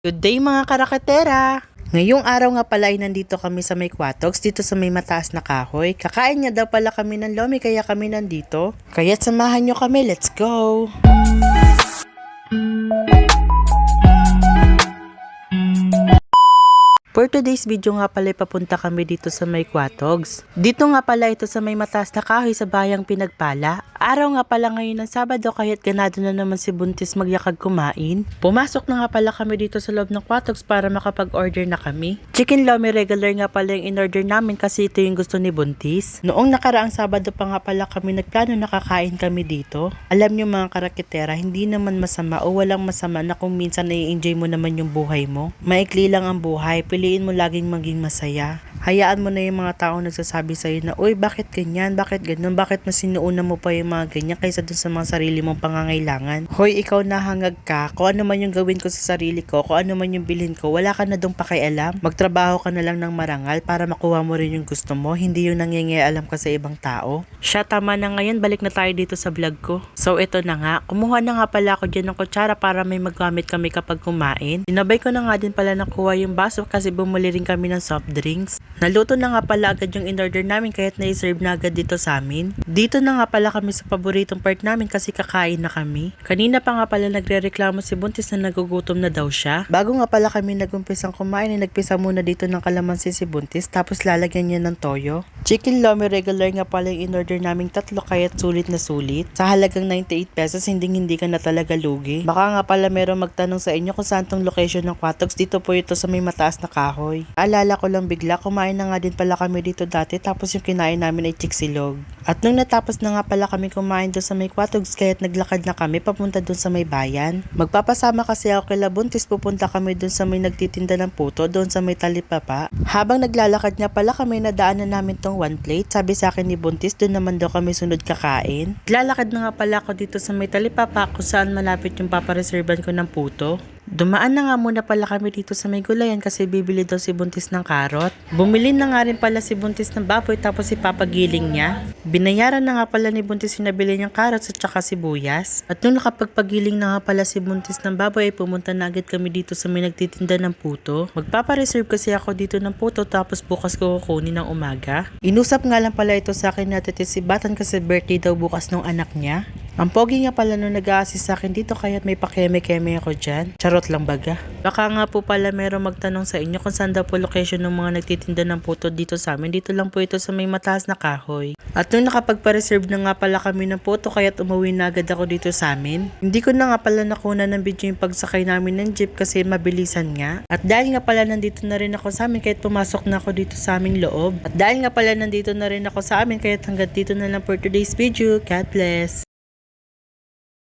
Good day mga karakatera! Ngayong araw nga pala ay nandito kami sa may Quatox, dito sa may mataas na kahoy. Kakain nga daw pala kami ng lomi kaya kami nandito. Kaya't samahan nyo kami, let's go! For today's video nga pala papunta kami dito sa may Quatox. Dito nga pala ito sa may mataas na kahoy sa bayang Pinagpala. Araw nga pala ngayon ng Sabado kaya't ganado na naman si Buntis magyakag kumain. Pumasok na nga pala kami dito sa loob ng Quatox para makapag-order na kami. Chicken lomi regular nga pala yung in-order namin kasi ito yung gusto ni Buntis. Noong nakaraang Sabado pa nga pala kami nagplano na kakain kami dito. Alam nyo mga karakitera, hindi naman masama o walang masama na kung minsan nai-enjoy mo naman yung buhay mo. Maikli lang ang buhay, piliin mo laging maging masaya. Hayaan mo na yung mga taong nagsasabi sa'yo na, uy, bakit ganyan, bakit ganun, bakit mas sinuuna mo pa yung mga ganyan kaysa dun sa mga sarili mong pangangailangan. Hoy, ikaw nahangag ka, kung ano man yung gawin ko sa sarili ko, kung ano man yung bilhin ko, wala ka na dong pakialam. Magtrabaho ka na lang ng marangal para makuha mo rin yung gusto mo, hindi yung nangingialam ka sa ibang tao. Siya, tama na ngayon, balik na tayo dito sa vlog ko. So, ito na nga, kumuha na nga pala ako dyan ng kutsara para may magamit kami kapag kumain. Sinabay ko na nga din pala nakuha yung baso kasi bumuli rin kami ng soft drinks. Naluto na nga pala agad yung in-order namin kaya't na-serve na agad dito sa amin. Dito na nga pala kami sa paboritong part namin kasi kakain na kami. Kanina pa nga pala nagre-reklamo si Buntis na nagugutom na daw siya. Bago nga pala kami nagumpisang kumain ay nagpisa muna dito ng kalamansi si Buntis tapos lalagyan niya ng toyo. Chicken lomi regular nga pala yung in-order naming tatlo kaya't sulit na sulit. Sa halagang 98 pesos hindi ka na talaga lugi. Baka nga pala meron magtanong sa inyo kung saan tong location ng Quatox. Dito po ito sa may mataas na kahoy. Alala ko lang bigla, kumain na nga din pala kami dito dati tapos yung kinain namin ay chiksilog. At nung natapos na nga pala kami kumain doon sa may Quatox kaya't naglakad na kami papunta doon sa may bayan. Magpapasama kasi ako kay Buntis, pupunta kami doon sa may nagtitinda ng puto doon sa may Talipapa. Habang naglalakad nga pala kami nadaanan namin tong one plate. Sabi sa akin ni Buntis doon naman daw kami sunod kakain. Naglalakad na nga pala ako dito sa may Talipapa kung saan malapit yung papareserban ko ng puto. Dumaan na nga muna pala kami dito sa may gulayan kasi bibili daw si Buntis ng karot. Bumili na nga rin pala si Buntis ng baboy tapos ipapagiling niya. Binayaran na nga pala ni Buntis yung nabili niyang karot at saka sibuyas. At nung nakapagpagiling na nga pala si Buntis ng baboy ay pumunta na agad kami dito sa may nagtitinda ng puto. Magpapareserve kasi ako dito ng puto tapos bukas ko kukunin ng umaga. Inusap nga lang pala ito sa akin na si Batan kasi birthday daw bukas ng anak niya. Ang pogi nga pala nung nag-a-assist sa akin dito kaya't may pakeme-keme ako dyan. Charot lang baga. Baka nga po pala merong magtanong sa inyo kung saan daw po location ng mga nagtitinda ng puto dito sa amin. Dito lang po ito sa may mataas na kahoy. At nung nakapagpa-reserve na nga pala kami ng puto kaya't umuwi na agad ako dito sa amin. Hindi ko na nga pala nakuna ng video yung pagsakay namin ng jeep kasi mabilisan nga. At dahil nga pala nandito na rin ako sa amin kaya't pumasok na ako dito sa aming loob. At dahil nga pala nandito na rin ako sa amin kaya't hanggang dito na lang for today's video. God bless!